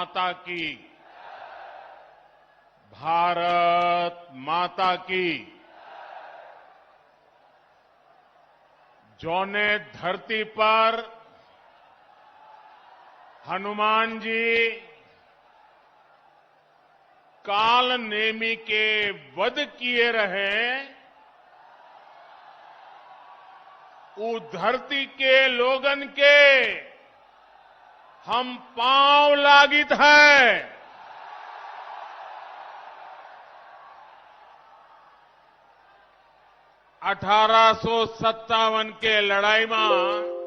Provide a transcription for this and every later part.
माता की, भारत माता की। जौने धरती पर हनुमान जी काल नेमी के वध किए रहे, उस धरती के लोगन के हम पांव लागित है। 1857 के लड़ाई में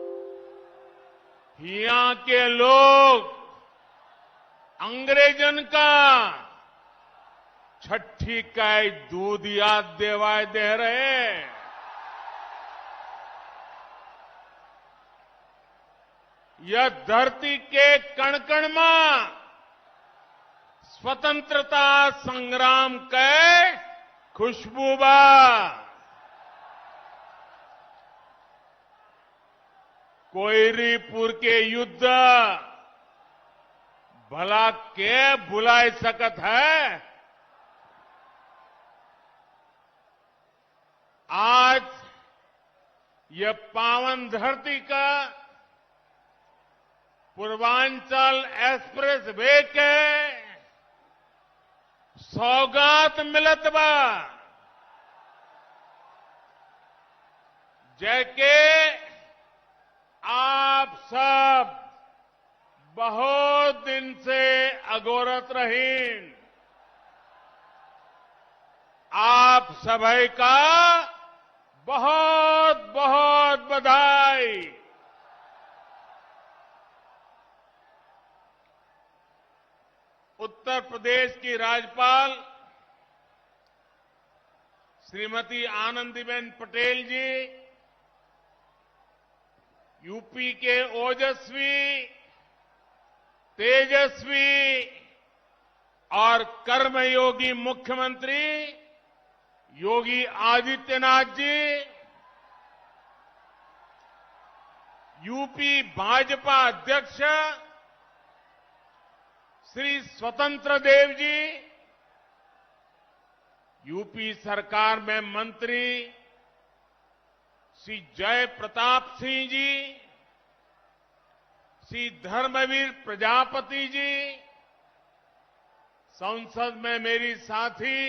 यहाँ के लोग अंग्रेजन का छठी का दूध याद देवाय दे रहे। यह धरती के कण कण में स्वतंत्रता संग्राम के खुशबू बा। कोयरीपुर के युद्ध भला के भुलाए सकत है। आज यह पावन धरती का पूर्वांचल एक्सप्रेस वे के सौगात मिलत बा। जैके आप सब बहुत दिन से अगोरत रहीन। आप सभी का बहुत बहुत बधाई। उत्तर प्रदेश की राज्यपाल श्रीमती आनंदीबेन पटेल जी, यूपी के ओजस्वी, तेजस्वी और कर्मयोगी मुख्यमंत्री योगी आदित्यनाथ जी, यूपी भाजपा अध्यक्ष श्री स्वतंत्र देव जी, यूपी सरकार में मंत्री श्री जय प्रताप सिंह जी, श्री धर्मवीर प्रजापति जी, संसद में मेरी साथी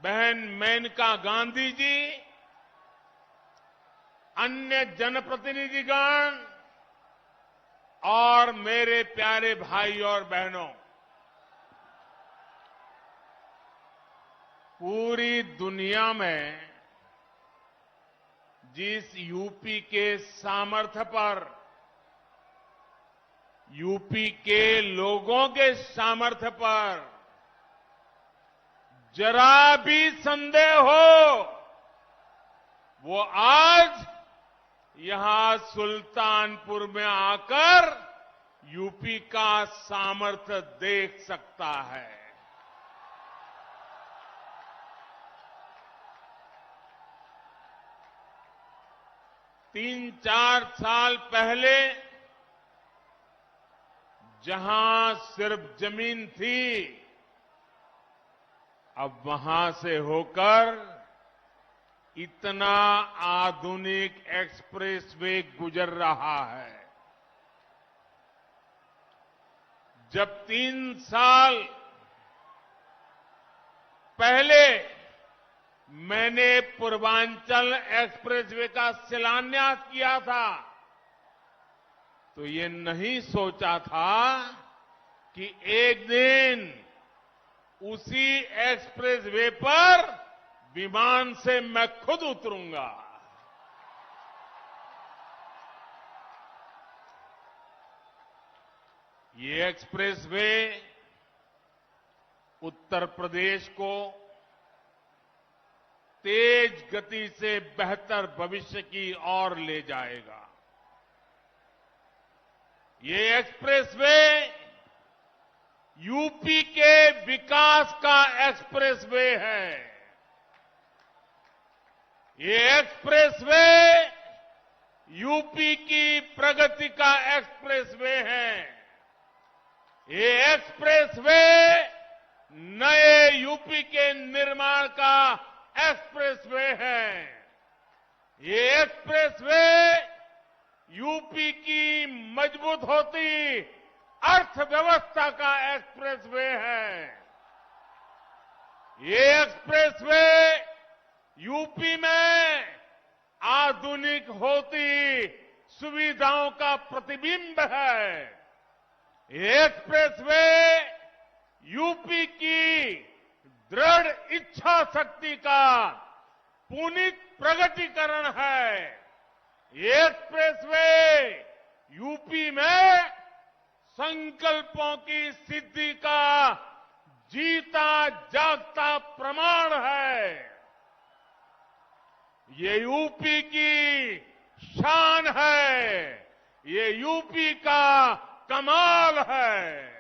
बहन मेनका गांधी जी, अन्य जनप्रतिनिधिगण और मेरे प्यारे भाई और बहनों, पूरी दुनिया में जिस यूपी के सामर्थ्य पर, यूपी के लोगों के सामर्थ्य पर जरा भी संदेह हो, वो आज यहां सुल्तानपुर में आकर यूपी का सामर्थ्य देख सकता है। तीन चार साल पहले जहां सिर्फ जमीन थी, अब वहां से होकर इतना आधुनिक एक्सप्रेसवे गुजर रहा है। जब 3 साल पहले मैंने पूर्वांचल एक्सप्रेसवे का शिलान्यास किया था, तो ये नहीं सोचा था कि एक दिन उसी एक्सप्रेसवे पर विमान से मैं खुद उतरूंगा। ये एक्सप्रेसवे उत्तर प्रदेश को तेज गति से बेहतर भविष्य की ओर ले जाएगा। ये एक्सप्रेसवे यूपी के विकास का एक्सप्रेसवे है। ये एक्सप्रेसवे यूपी की प्रगति का एक्सप्रेसवे है। ये एक्सप्रेसवे नए यूपी के निर्माण का एक्सप्रेसवे है। ये एक्सप्रेसवे यूपी की मजबूत होती अर्थव्यवस्था का एक्सप्रेसवे है। ये एक्सप्रेसवे यूपी में आधुनिक होती सुविधाओं का प्रतिबिंब है। ये एक्सप्रेसवे यूपी की दृढ़ इच्छा शक्ति का पुनीत प्रगटीकरण है। ये एक्सप्रेसवे यूपी में संकल्पों की सिद्धि का जीता जागता प्रमाण है। ये यूपी की शान है। ये यूपी का कमाल है।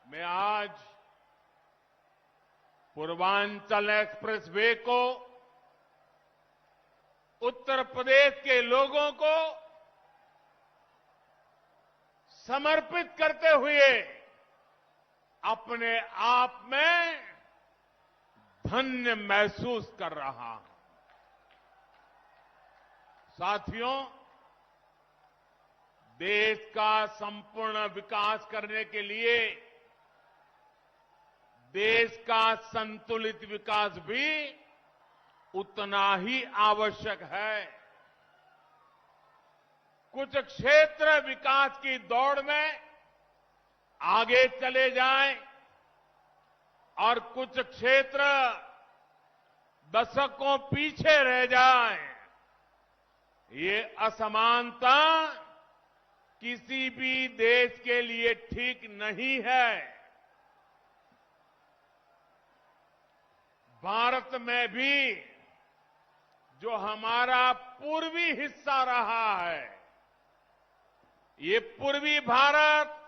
मैं आज पूर्वांचल एक्सप्रेसवे को उत्तर प्रदेश के लोगों को समर्पित करते हुए अपने आप में धन्य महसूस कर रहा हूं। साथियों, देश का संपूर्ण विकास करने के लिए देश का संतुलित विकास भी उतना ही आवश्यक है। कुछ क्षेत्र विकास की दौड़ में आगे चले जाएं और कुछ क्षेत्र दशकों पीछे रह जाएं। ये असमानता किसी भी देश के लिए ठीक नहीं है। भारत में भी जो हमारा पूर्वी हिस्सा रहा है, ये पूर्वी भारत,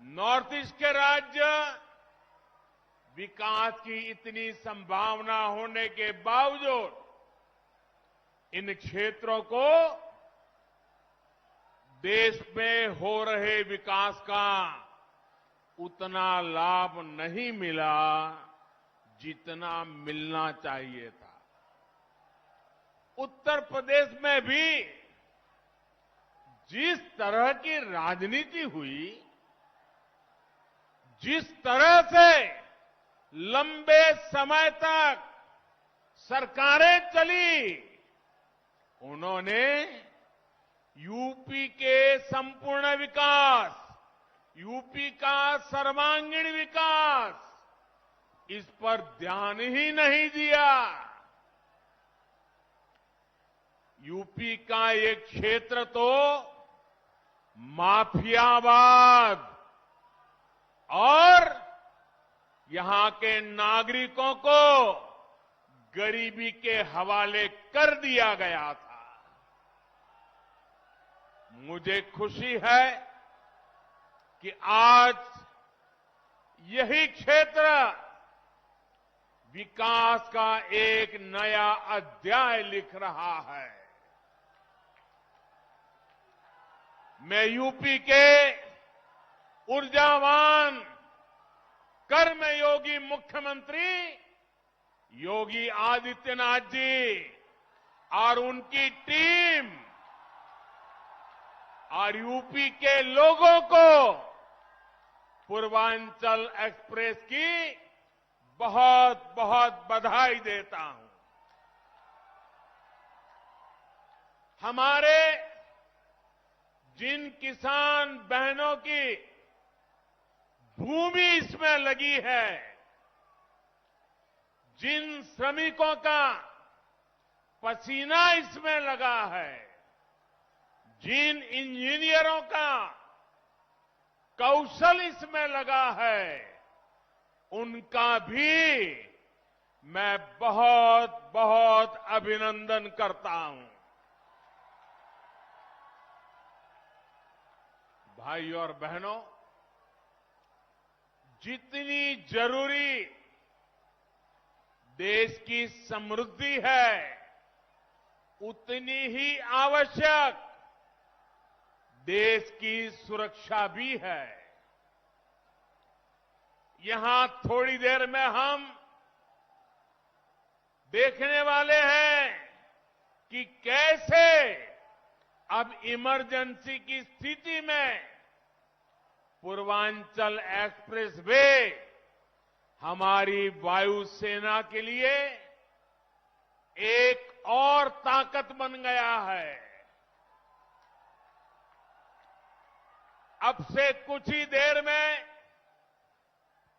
नॉर्थ ईस्ट के राज्य विकास की इतनी संभावना होने के बावजूद इन क्षेत्रों को देश में हो रहे विकास का उतना लाभ नहीं मिला जितना मिलना चाहिए था। उत्तर प्रदेश में भी जिस तरह की राजनीति हुई, जिस तरह से लंबे समय तक सरकारें चली, उन्होंने यूपी के संपूर्ण विकास, यूपी का सर्वांगीण विकास, इस पर ध्यान ही नहीं दिया। यूपी का एक क्षेत्र तो माफियावाद और यहां के नागरिकों को गरीबी के हवाले कर दिया गया था। मुझे खुशी है कि आज यही क्षेत्र विकास का एक नया अध्याय लिख रहा है। मैं यूपी के ऊर्जावान कर्मयोगी मुख्यमंत्री योगी आदित्यनाथ जी और उनकी टीम और यूपी के लोगों को पूर्वांचल एक्सप्रेस की बहुत बहुत बधाई देता हूं। हमारे जिन किसान बहनों की भूमि इसमें लगी है, जिन श्रमिकों का पसीना इसमें लगा है, जिन इंजीनियरों का कौशल इसमें लगा है, उनका भी मैं बहुत बहुत अभिनंदन करता हूं। भाई और बहनों, जितनी जरूरी देश की समृद्धि है, उतनी ही आवश्यक देश की सुरक्षा भी है। यहां थोड़ी देर में हम देखने वाले हैं कि कैसे अब इमरजेंसी की स्थिति में पूर्वांचल एक्सप्रेस वे हमारी वायुसेना के लिए एक और ताकत बन गया है। अब से कुछ ही देर में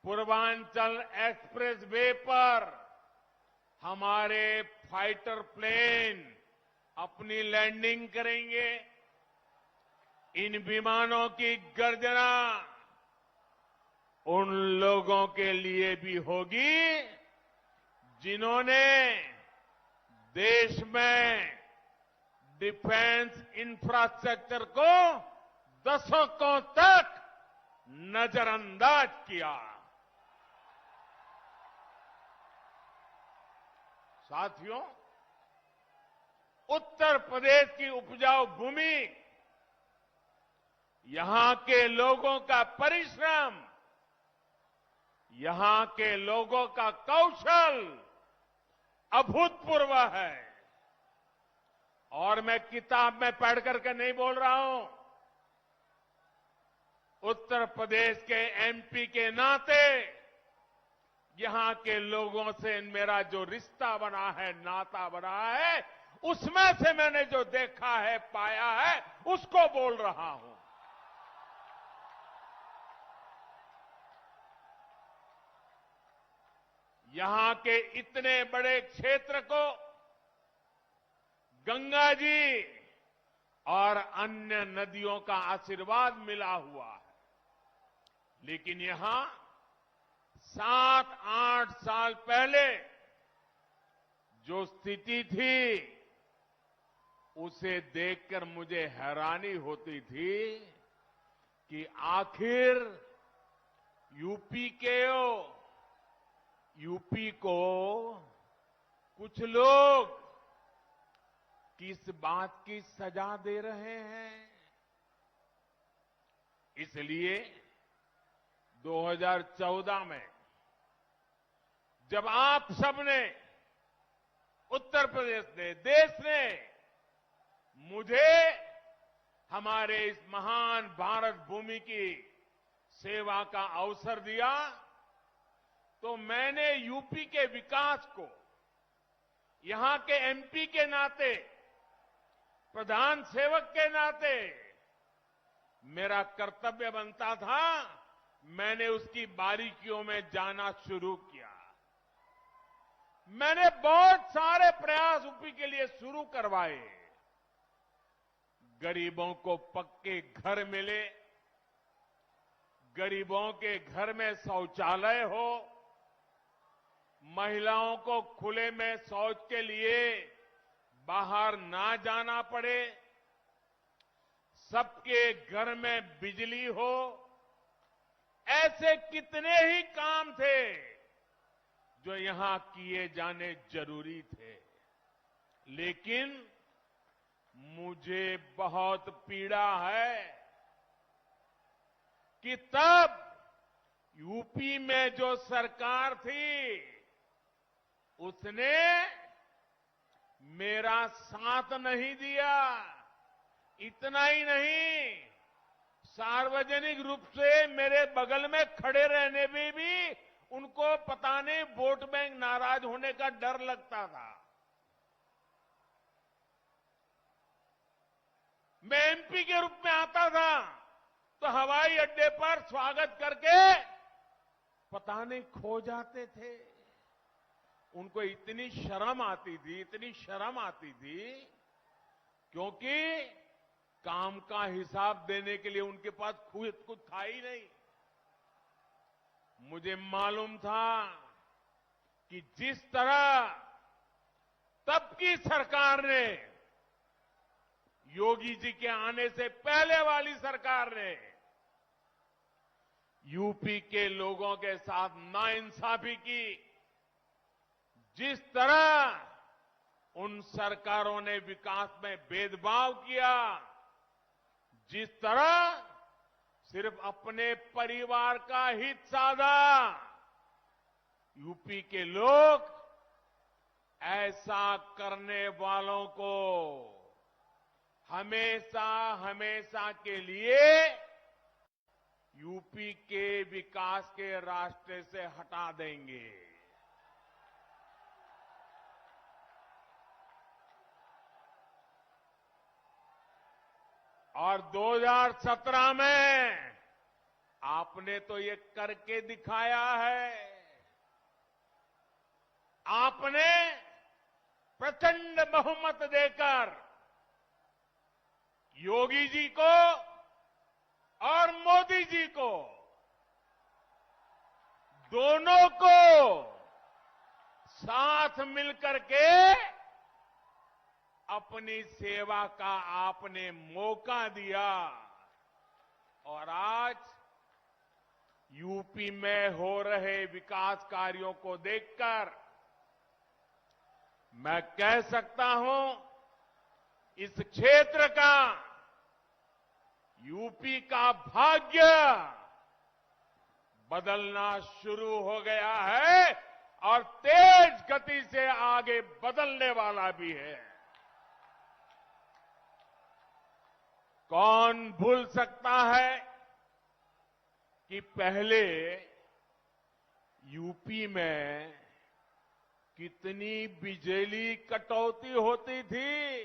पूर्वांचल एक्सप्रेस वे पर हमारे फाइटर प्लेन अपनी लैंडिंग करेंगे। इन विमानों की गर्जना उन लोगों के लिए भी होगी जिन्होंने देश में डिफेंस इंफ्रास्ट्रक्चर को दशकों तक नजरअंदाज किया। साथियों, उत्तर प्रदेश की उपजाऊ भूमि, यहां के लोगों का परिश्रम, यहां के लोगों का कौशल अभूतपूर्व है। और मैं किताब में पढ़ करके नहीं बोल रहा हूं। उत्तर प्रदेश के एमपी के नाते यहां के लोगों से मेरा जो रिश्ता बना है, नाता बना है, उसमें से मैंने जो देखा है, पाया है, उसको बोल रहा हूं। यहां के इतने बड़े क्षेत्र को गंगा जी और अन्य नदियों का आशीर्वाद मिला हुआ है। लेकिन यहां 7-8 साल पहले जो स्थिति थी, उसे देखकर मुझे हैरानी होती थी कि आखिर यूपी को कुछ लोग किस बात की सजा दे रहे हैं। इसलिए 2014 में जब आप सबने, उत्तर प्रदेश ने, देश ने मुझे हमारे इस महान भारत भूमि की सेवा का अवसर दिया, तो मैंने यूपी के विकास को यहां के एमपी के नाते, प्रधान सेवक के नाते मेरा कर्तव्य बनता था, मैंने उसकी बारीकियों में जाना शुरू किया। मैंने बहुत सारे प्रयास यूपी के लिए शुरू करवाए। गरीबों को पक्के घर मिले, गरीबों के घर में शौचालय हो, महिलाओं को खुले में शौच के लिए बाहर ना जाना पड़े, सबके घर में बिजली हो। ऐसे कितने ही काम थे जो यहां किए जाने जरूरी थे। लेकिन मुझे बहुत पीड़ा है कि तब यूपी में जो सरकार थी, उसने मेरा साथ नहीं दिया। इतना ही नहीं, सार्वजनिक रूप से मेरे बगल में खड़े रहने में भी उनको पता नहीं वोट बैंक नाराज होने का डर लगता था। मैं एमपी के रूप में आता था तो हवाई अड्डे पर स्वागत करके पता नहीं खो जाते थे। उनको इतनी शर्म आती थी, क्योंकि काम का हिसाब देने के लिए उनके पास कुछ था ही नहीं। मुझे मालूम था कि जिस तरह तब की सरकार ने, योगी जी के आने से पहले वाली सरकार ने यूपी के लोगों के साथ नाइंसाफी की, जिस तरह उन सरकारों ने विकास में भेदभाव किया, जिस तरह सिर्फ अपने परिवार का हित साधा, यूपी के लोग ऐसा करने वालों को हमेशा हमेशा के लिए यूपी के विकास के रास्ते से हटा देंगे। और 2017 में आपने तो ये करके दिखाया है। आपने प्रचंड बहुमत देकर योगी जी को और मोदी जी को, दोनों को साथ मिलकर के अपनी सेवा का आपने मौका दिया। और आज यूपी में हो रहे विकास कार्यों को देखकर मैं कह सकता हूं, इस क्षेत्र का, यूपी का भाग्य बदलना शुरू हो गया है और तेज गति से आगे बदलने वाला भी है। कौन भूल सकता है कि पहले यूपी में कितनी बिजली कटौती होती थी?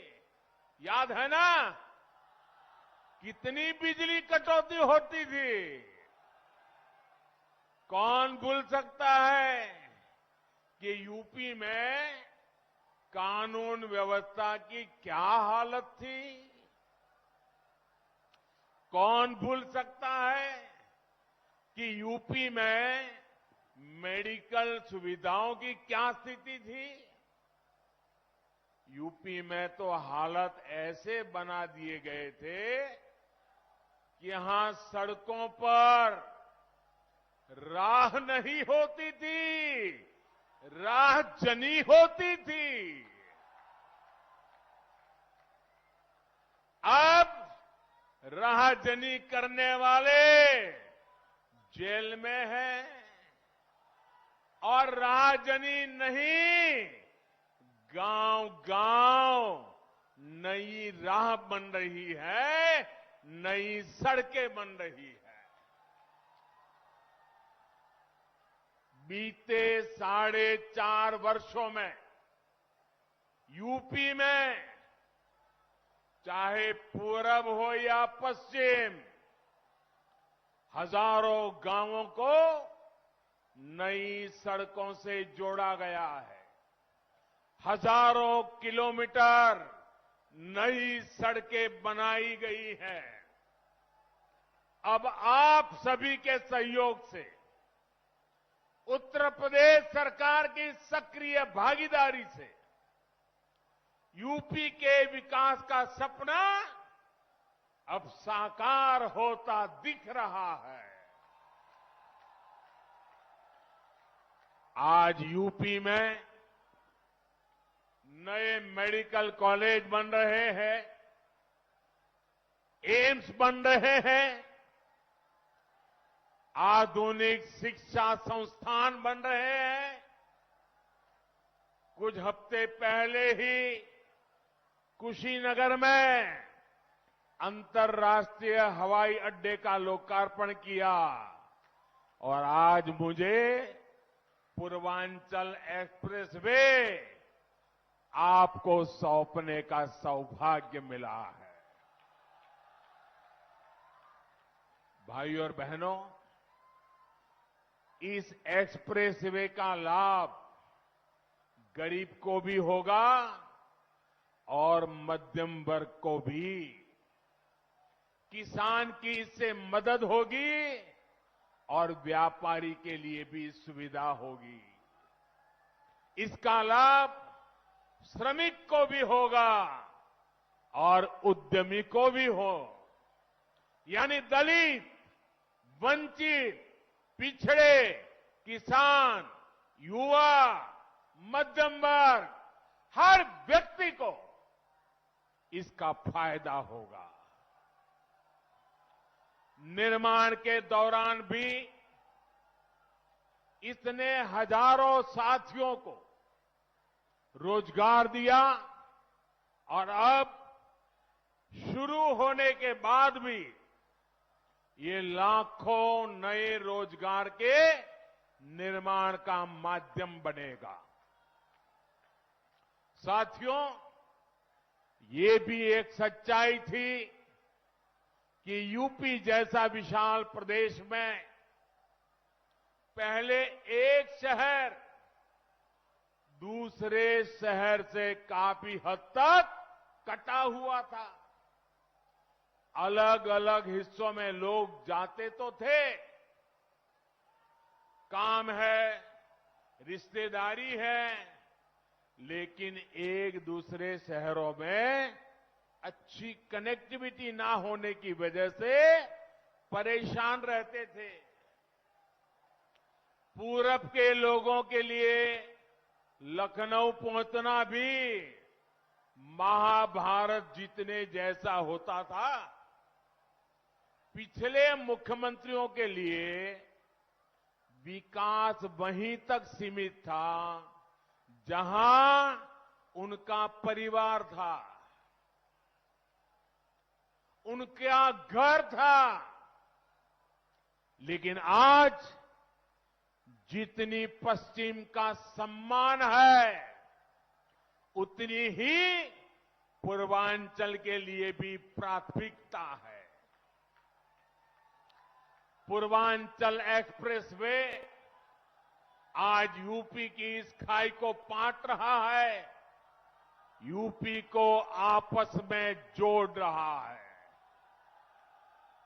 याद है ना? कितनी बिजली कटौती होती थी? कौन भूल सकता है कि यूपी में कानून व्यवस्था की क्या हालत थी? कौन भूल सकता है कि यूपी में मेडिकल सुविधाओं की क्या स्थिति थी? यूपी में तो हालत ऐसे बना दिए गए थे कि यहां सड़कों पर राह नहीं होती थी, राह जनी होती थी। अब राहजनी करने वाले जेल में हैं और राहजनी नहीं, गांव-गांव नई राह बन रही है, नई सड़कें बन रही है। बीते 4.5 वर्षों में यूपी में चाहे पूरब हो या पश्चिम, हजारों गांवों को नई सड़कों से जोड़ा गया है। हजारों किलोमीटर नई सड़कें बनाई गई हैं। अब आप सभी के सहयोग से, उत्तर प्रदेश सरकार की सक्रिय भागीदारी से यूपी के विकास का सपना अब साकार होता दिख रहा है। आज यूपी में नए मेडिकल कॉलेज बन रहे हैं, एम्स बन रहे हैं, आधुनिक शिक्षा संस्थान बन रहे हैं। कुछ हफ्ते पहले ही कुशीनगर में अंतर्राष्ट्रीय हवाई अड्डे का लोकार्पण किया और आज मुझे पूर्वांचल एक्सप्रेसवे आपको सौंपने का सौभाग्य मिला है। भाइयों और बहनों, इस एक्सप्रेसवे का लाभ गरीब को भी होगा और मध्यम वर्ग को भी। किसान की इससे मदद होगी और व्यापारी के लिए भी सुविधा होगी। इसका लाभ श्रमिक को भी होगा और उद्यमी को भी हो, यानी दलित, वंचित, पिछड़े, किसान, युवा, मध्यम वर्ग, हर व्यक्ति इसका फायदा होगा। निर्माण के दौरान भी इसने हजारों साथियों को रोजगार दिया और अब शुरू होने के बाद भी ये लाखों नए रोजगार के निर्माण का माध्यम बनेगा। साथियों, ये भी एक सच्चाई थी कि यूपी जैसा विशाल प्रदेश में पहले एक शहर दूसरे शहर से काफी हद तक कटा हुआ था। अलग अलग हिस्सों में लोग जाते तो थे, काम है, रिश्तेदारी है, लेकिन एक दूसरे शहरों में अच्छी कनेक्टिविटी ना होने की वजह से परेशान रहते थे। पूरब के लोगों के लिए लखनऊ पहुंचना भी महाभारत जीतने जैसा होता था। पिछले मुख्यमंत्रियों के लिए विकास वहीं तक सीमित था जहां उनका परिवार था, उनका घर था। लेकिन आज जितनी पश्चिम का सम्मान है, उतनी ही पूर्वांचल के लिए भी प्राथमिकता है। पूर्वांचल एक्सप्रेसवे आज यूपी की इस खाई को पाट रहा है, यूपी को आपस में जोड़ रहा है।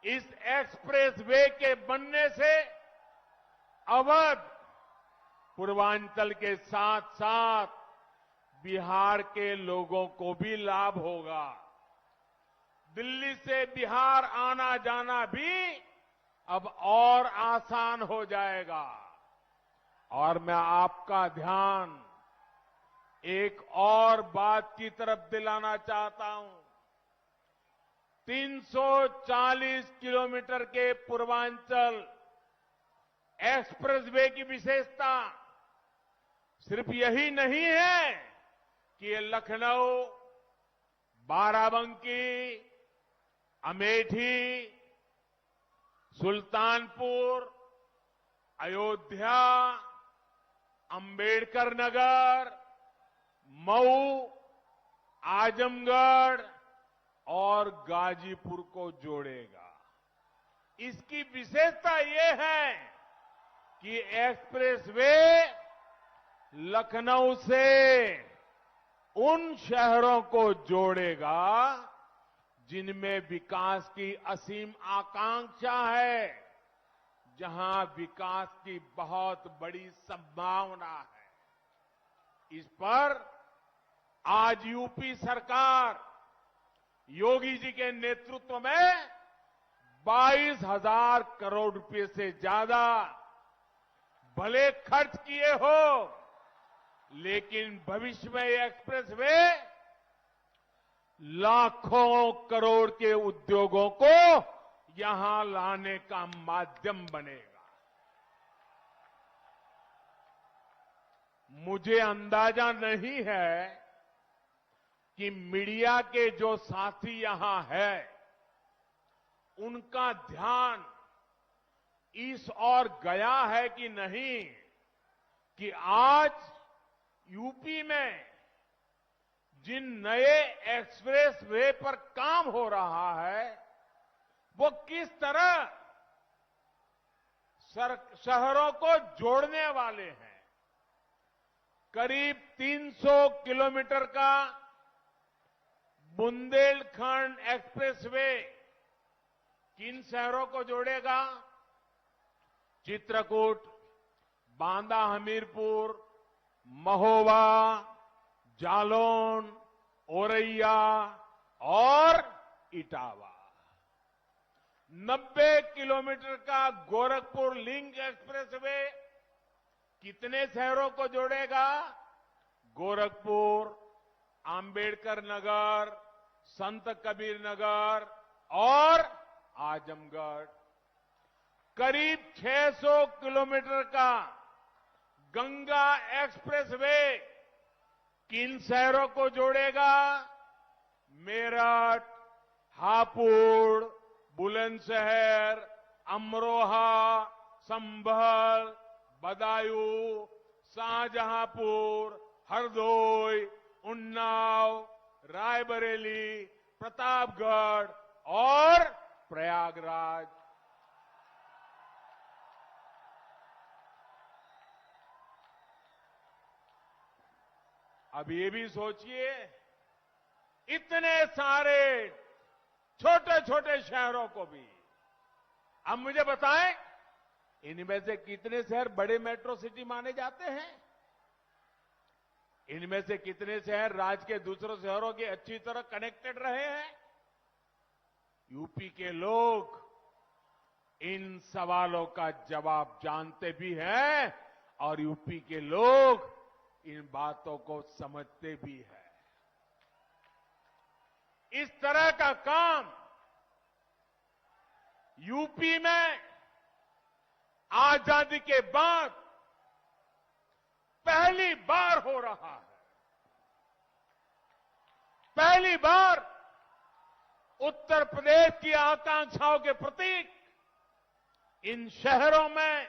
इस एक्सप्रेसवे के बनने से अवध, पूर्वांचल के साथ साथ बिहार के लोगों को भी लाभ होगा। दिल्ली से बिहार आना जाना भी अब और आसान हो जाएगा। और मैं आपका ध्यान एक और बात की तरफ दिलाना चाहता हूं। 340 किलोमीटर के पूर्वांचल एक्सप्रेसवे की विशेषता सिर्फ यही नहीं है कि ये लखनऊ, बाराबंकी, अमेठी, सुल्तानपुर, अयोध्या, अंबेडकर नगर, मऊ, आजमगढ़ और गाजीपुर को जोड़ेगा। इसकी विशेषता ये है कि एक्सप्रेसवे लखनऊ से उन शहरों को जोड़ेगा जिनमें विकास की असीम आकांक्षा है, जहां विकास की बहुत बड़ी संभावना है। इस पर आज यूपी सरकार योगी जी के नेतृत्व में 22,000 करोड़ रुपए से ज्यादा भले खर्च किए हो, लेकिन भविष्य में ये एक्सप्रेसवे लाखों करोड़ के उद्योगों को यहां लाने का माध्यम बनेगा। मुझे अंदाजा नहीं है कि मीडिया के जो साथी यहां है, उनका ध्यान इस ओर गया है कि नहीं कि आज यूपी में जिन नए एक्सप्रेस वे पर काम हो रहा है, वो किस तरह शहरों को जोड़ने वाले हैं। करीब 300 किलोमीटर का बुंदेलखंड एक्सप्रेसवे किन शहरों को जोड़ेगा? चित्रकूट, बांदा हमीरपुर, महोबा, जालौन, औरैया और इटावा। 90 किलोमीटर का गोरखपुर लिंक एक्सप्रेसवे कितने शहरों को जोड़ेगा? गोरखपुर, अंबेडकर नगर, संत कबीर नगर और आजमगढ़। करीब 600 किलोमीटर का गंगा एक्सप्रेसवे किन शहरों को जोड़ेगा? मेरठ, हापुड़, बुलंदशहर, अमरोहा, संभल, बदायूं, शाहजहांपुर, हरदोई, उन्नाव, रायबरेली, प्रतापगढ़ और प्रयागराज। अब ये भी सोचिए, इतने सारे छोटे छोटे शहरों को भी। अब मुझे बताएं, इनमें से कितने शहर बड़े मेट्रो सिटी माने जाते हैं? इनमें से कितने शहर राज्य के दूसरों शहरों के अच्छी तरह कनेक्टेड रहे हैं? यूपी के लोग इन सवालों का जवाब जानते भी हैं और यूपी के लोग इन बातों को समझते भी हैं। इस तरह का काम यूपी में आजादी के बाद पहली बार हो रहा है। पहली बार उत्तर प्रदेश की आकांक्षाओं के प्रतीक इन शहरों में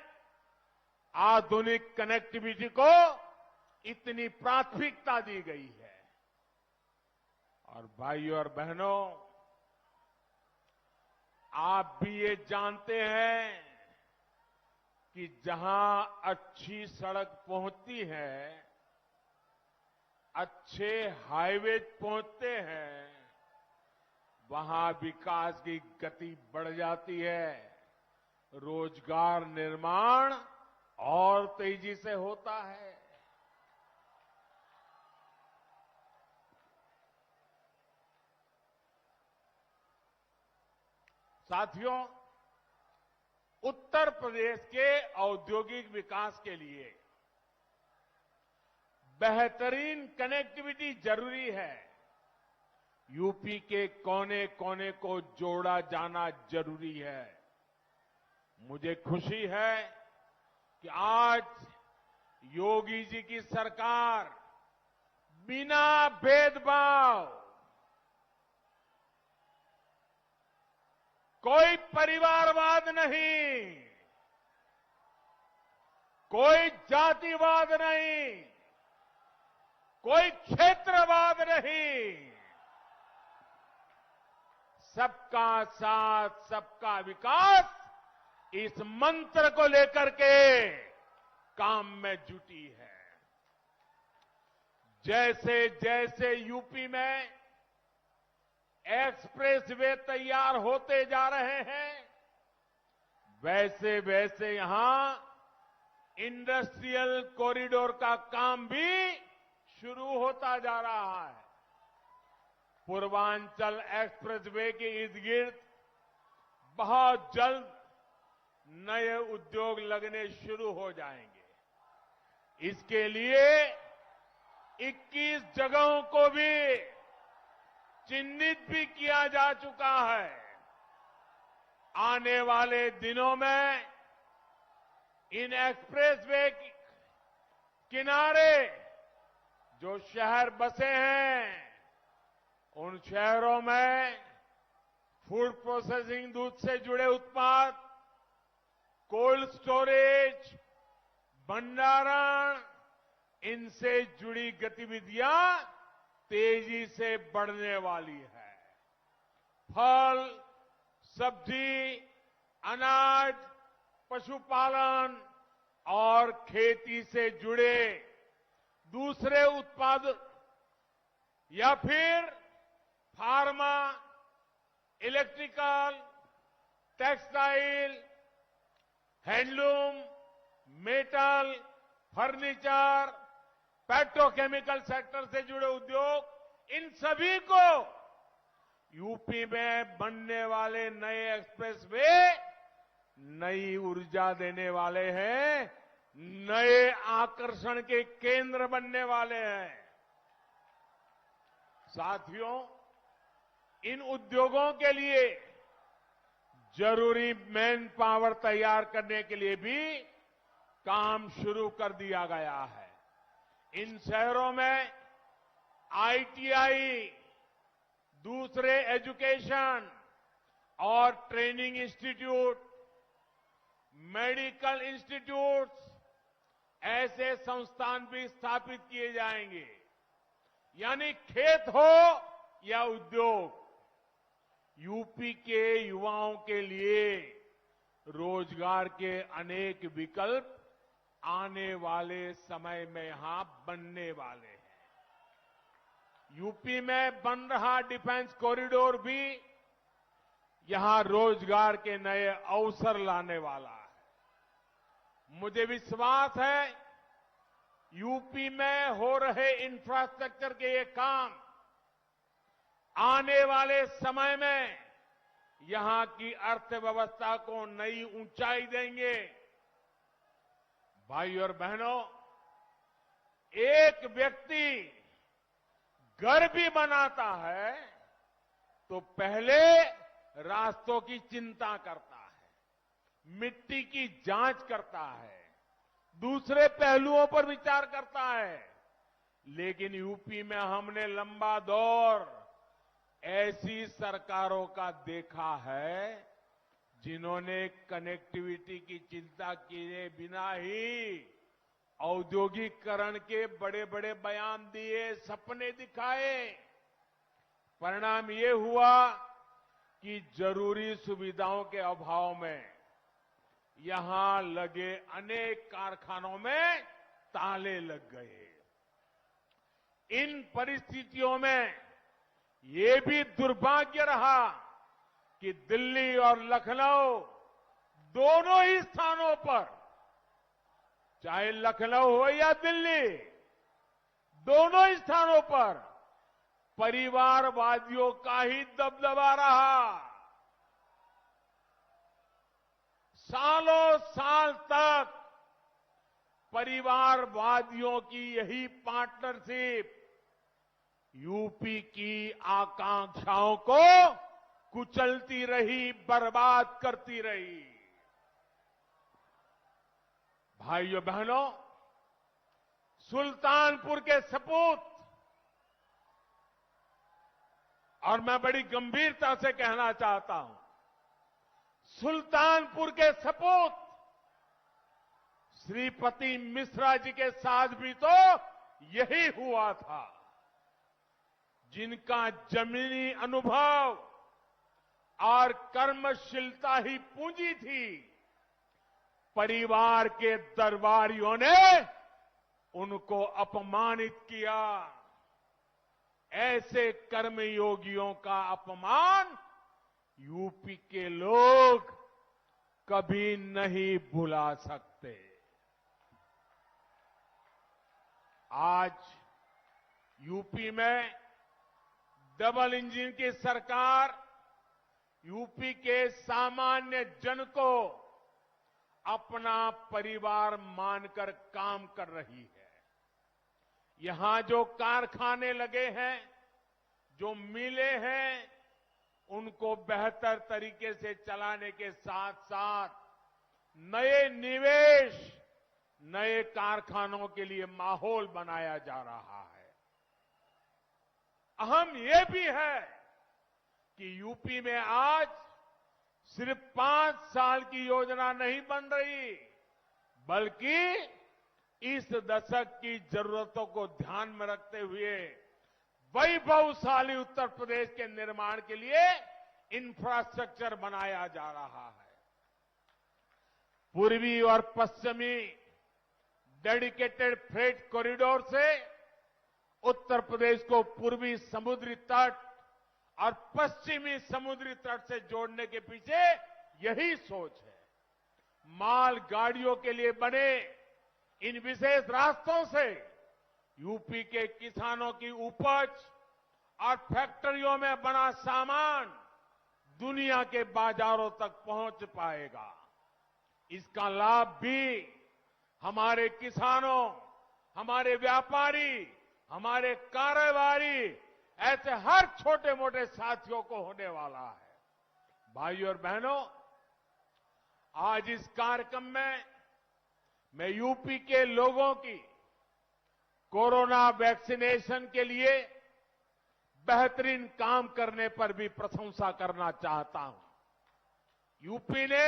आधुनिक कनेक्टिविटी को इतनी प्राथमिकता दी गई है। और भाइयों और बहनों, आप भी ये जानते हैं कि जहां अच्छी सड़क पहुंचती है, अच्छे हाईवे पहुंचते हैं, वहां विकास की गति बढ़ जाती है, रोजगार निर्माण और तेजी से होता है। साथियों, उत्तर प्रदेश के औद्योगिक विकास के लिए बेहतरीन कनेक्टिविटी जरूरी है। यूपी के कोने कोने को जोड़ा जाना जरूरी है। मुझे खुशी है कि आज योगी जी की सरकार बिना भेदभाव, कोई परिवारवाद नहीं, कोई जातिवाद नहीं, कोई क्षेत्रवाद नहीं, सबका साथ सबका विकास, इस मंत्र को लेकर के काम में जुटी है। जैसे जैसे यूपी में एक्सप्रेसवे तैयार होते जा रहे हैं, वैसे वैसे यहां इंडस्ट्रियल कॉरिडोर का काम भी शुरू होता जा रहा है। पूर्वांचल एक्सप्रेसवे के इर्द गिर्द बहुत जल्द नए उद्योग लगने शुरू हो जाएंगे। इसके लिए 21 जगहों को भी चिन्हित भी किया जा चुका है। आने वाले दिनों में इन एक्सप्रेसवे किनारे जो शहर बसे हैं, उन शहरों में फूड प्रोसेसिंग, दूध से जुड़े उत्पाद, कोल्ड स्टोरेज, भंडारण, इनसे जुड़ी गतिविधियां तेजी से बढ़ने वाली है। फल, सब्जी, अनाज, पशुपालन और खेती से जुड़े दूसरे उत्पाद या फिर pharma, electrical, textile, handloom, metal, furniture, petrochemical sector से जुड़े उद्योग, इन सभी को यूपी में बनने वाले नए एक्सप्रेसवे नई ऊर्जा देने वाले हैं, नए आकर्षण के केंद्र बनने वाले हैं। साथियों, इन उद्योगों के लिए जरूरी मैन पावर तैयार करने के लिए भी काम शुरू कर दिया गया है। इन शहरों में आईटीआई, दूसरे एजुकेशन और ट्रेनिंग इंस्टीट्यूट, मेडिकल इंस्टीट्यूट्स, ऐसे संस्थान भी स्थापित किए जाएंगे। यानी खेत हो या उद्योग, यूपी के युवाओं के लिए रोजगार के अनेक विकल्प आने वाले समय में यहां बनने वाले हैं। यूपी में बन रहा डिफेंस कॉरिडोर भी यहां रोजगार के नए अवसर लाने वाला है। मुझे विश्वास है यूपी में हो रहे इंफ्रास्ट्रक्चर के ये काम आने वाले समय में यहां की अर्थव्यवस्था को नई ऊंचाई देंगे। भाइयों और बहनों, एक व्यक्ति घर भी बनाता है तो पहले रास्तों की चिंता करता है, मिट्टी की जांच करता है, दूसरे पहलुओं पर विचार करता है। लेकिन यूपी में हमने लंबा दौर ऐसी सरकारों का देखा है जिन्होंने कनेक्टिविटी की चिंता किए बिना ही औद्योगिकरण के बड़े बड़े बयान दिए, सपने दिखाए। परिणाम ये हुआ कि जरूरी सुविधाओं के अभाव में यहां लगे अनेक कारखानों में ताले लग गए। इन परिस्थितियों में ये भी दुर्भाग्य रहा कि दिल्ली और लखनऊ दोनों ही स्थानों पर, चाहे लखनऊ हो या दिल्ली, दोनों ही स्थानों पर परिवारवादियों का ही दबदबा रहा। सालों साल तक परिवारवादियों की यही पार्टनरशिप यूपी की आकांक्षाओं को कुचलती रही, बर्बाद करती रही। भाइयों बहनों, सुल्तानपुर के सपूत, और मैं बड़ी गंभीरता से कहना चाहता हूं, सुल्तानपुर के सपूत श्रीपति मिश्रा जी के साथ भी तो यही हुआ था, जिनका जमीनी अनुभव और कर्मशीलता ही पूंजी थी। परिवार के दरबारियों ने उनको अपमानित किया। ऐसे कर्मयोगियों का अपमान यूपी के लोग कभी नहीं भुला सकते। आज यूपी में डबल इंजन की सरकार यूपी के सामान्य जन को अपना परिवार मानकर काम कर रही है। यहां जो कारखाने लगे हैं, जो मिलें हैं, उनको बेहतर तरीके से चलाने के साथ साथ नए निवेश, नए कारखानों के लिए माहौल बनाया जा रहा है। अहम यह भी है कि यूपी में आज सिर्फ 5 साल की योजना नहीं बन रही, बल्कि इस दशक की जरूरतों को ध्यान में रखते हुए वैभवशाली उत्तर प्रदेश के निर्माण के लिए इंफ्रास्ट्रक्चर बनाया जा रहा है। पूर्वी और पश्चिमी डेडिकेटेड फ्रेट कॉरिडोर से उत्तर प्रदेश को पूर्वी समुद्री तट और पश्चिमी समुद्री तट से जोड़ने के पीछे यही सोच है। माल गाड़ियों के लिए बने इन विशेष रास्तों से यूपी के किसानों की उपज और फैक्ट्रियों में बना सामान दुनिया के बाजारों तक पहुंच पाएगा। इसका लाभ भी हमारे किसानों, हमारे व्यापारी, हमारे कारोबारी ऐसे हर छोटे मोटे साथियों को होने वाला है। भाइयों और बहनों, आज इस कार्यक्रम में मैं यूपी के लोगों की कोरोना वैक्सीनेशन के लिए बेहतरीन काम करने पर भी प्रशंसा करना चाहता हूं। यूपी ने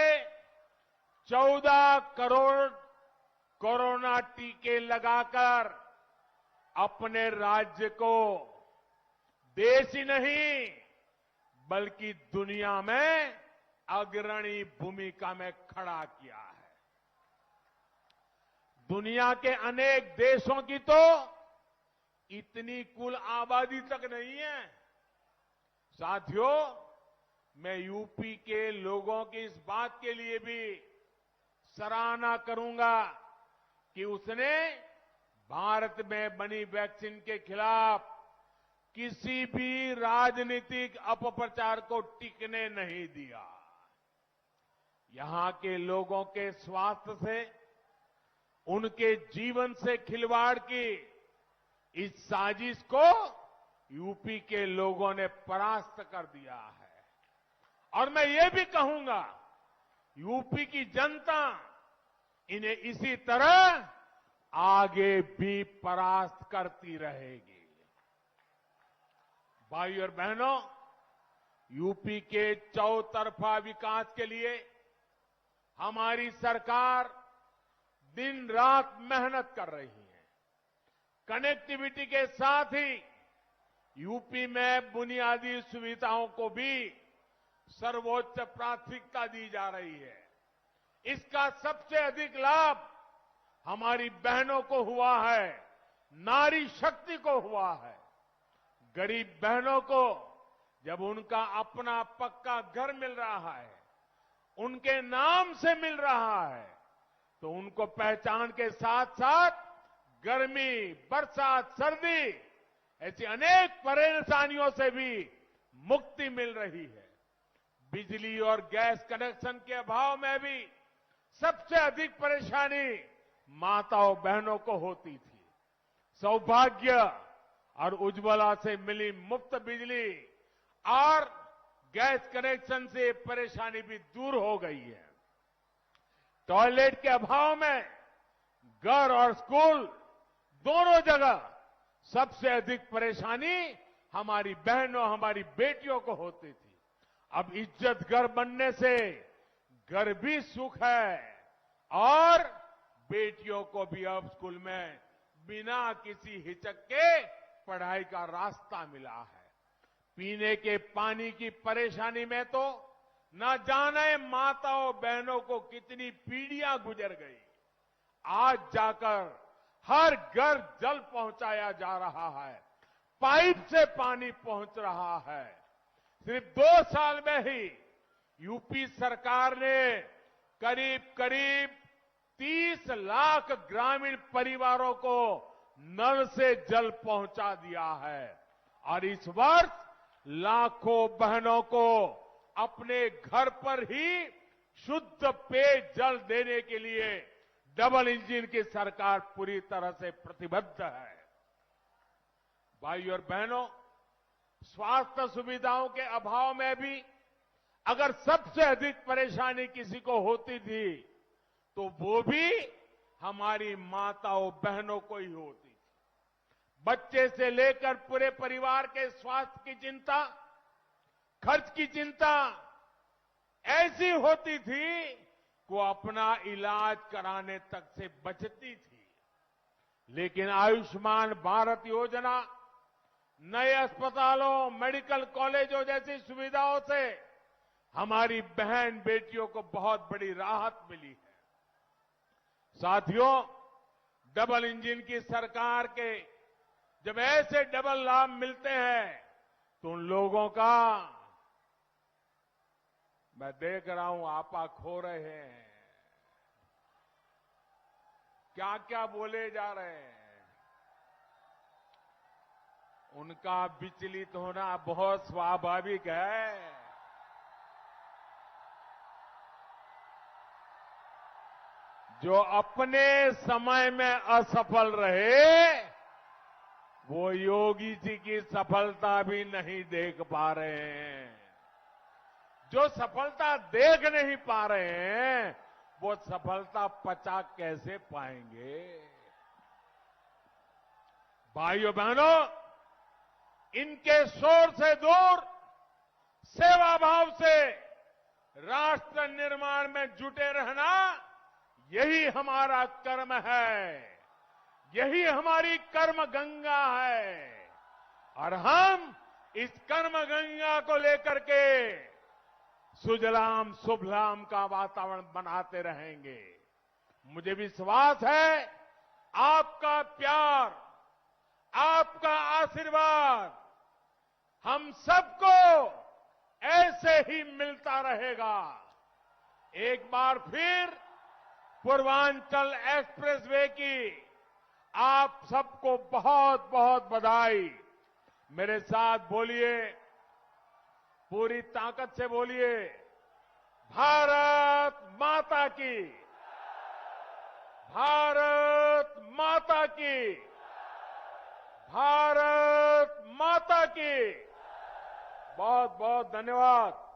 14 करोड़ कोरोना टीके लगाकर अपने राज्य को देश ही नहीं बल्कि दुनिया में अग्रणी भूमिका में खड़ा किया है। दुनिया के अनेक देशों की तो इतनी कुल आबादी तक नहीं है। साथियों, मैं यूपी के लोगों की इस बात के लिए भी सराहना करूंगा कि उसने भारत में बनी वैक्सीन के खिलाफ किसी भी राजनीतिक अपप्रचार को टिकने नहीं दिया। यहां के लोगों के स्वास्थ्य से, उनके जीवन से खिलवाड़ की इस साजिश को यूपी के लोगों ने परास्त कर दिया है। और मैं ये भी कहूंगा, यूपी की जनता इन्हें इसी तरह आगे भी परास्त करती रहेगी। भाइयों और बहनों, यूपी के चौतरफा विकास के लिए हमारी सरकार दिन रात मेहनत कर रही है। कनेक्टिविटी के साथ ही यूपी में बुनियादी सुविधाओं को भी सर्वोच्च प्राथमिकता दी जा रही है। इसका सबसे अधिक लाभ हमारी बहनों को हुआ है, नारी शक्ति को हुआ है। गरीब बहनों को जब उनका अपना पक्का घर मिल रहा है, उनके नाम से मिल रहा है, तो उनको पहचान के साथ साथ गर्मी, बरसात, सर्दी ऐसी अनेक परेशानियों से भी मुक्ति मिल रही है। बिजली और गैस कनेक्शन के अभाव में भी सबसे अधिक परेशानी माताओं बहनों को होती थी। सौभाग्य और उज्ज्वला से मिली मुफ्त बिजली और गैस कनेक्शन से परेशानी भी दूर हो गई है। टॉयलेट के अभाव में घर और स्कूल दोनों जगह सबसे अधिक परेशानी हमारी बहनों, हमारी बेटियों को होती थी। अब इज्जत घर बनने से घर भी सुख है और बेटियों को भी अब स्कूल में बिना किसी हिचक के पढ़ाई का रास्ता मिला है। पीने के पानी की परेशानी में तो न जाने माताओं बहनों को कितनी पीढ़ियां गुजर गई। आज जाकर हर घर जल पहुंचाया जा रहा है, पाइप से पानी पहुंच रहा है। सिर्फ 2 साल में ही यूपी सरकार ने करीब करीब 30 लाख ग्रामीण परिवारों को नल से जल पहुंचा दिया है और इस वर्ष लाखों बहनों को अपने घर पर ही शुद्ध पेयजल देने के लिए डबल इंजन की सरकार पूरी तरह से प्रतिबद्ध है। भाइयों और बहनों, स्वास्थ्य सुविधाओं के अभाव में भी अगर सबसे अधिक परेशानी किसी को होती थी तो वो भी हमारी माताओं बहनों को ही होती थी। बच्चे से लेकर पूरे परिवार के स्वास्थ्य की चिंता, खर्च की चिंता ऐसी होती थी कि वो अपना इलाज कराने तक से बचती थी। लेकिन आयुष्मान भारत योजना, नए अस्पतालों, मेडिकल कॉलेजों जैसी सुविधाओं से हमारी बहन बेटियों को बहुत बड़ी राहत मिली है। साथियों, डबल इंजन की सरकार के जब ऐसे डबल लाभ मिलते हैं तो उन लोगों का, मैं देख रहा हूं आपा खो रहे हैं, क्या क्या बोले जा रहे हैं, उनका विचलित होना बहुत स्वाभाविक है। जो अपने समय में असफल रहे वो योगी जी की सफलता भी नहीं देख पा रहे हैं। जो सफलता देख नहीं पा रहे हैं, वो सफलता पचा कैसे पाएंगे? भाइयों बहनों, इनके शोर से दूर सेवा भाव से राष्ट्र निर्माण में जुटे रहना, यही हमारा कर्म है, यही हमारी कर्म गंगा है। और हम इस कर्म गंगा को लेकर के सुजलाम सुफलाम का वातावरण बनाते रहेंगे। मुझे विश्वास है आपका प्यार, आपका आशीर्वाद हम सबको ऐसे ही मिलता रहेगा। एक बार फिर पूर्वांचल एक्सप्रेसवे की आप सबको बहुत बहुत बधाई। मेरे साथ बोलिए, पूरी ताकत से बोलिए, भारत माता की, भारत माता की, भारत माता की। बहुत बहुत धन्यवाद।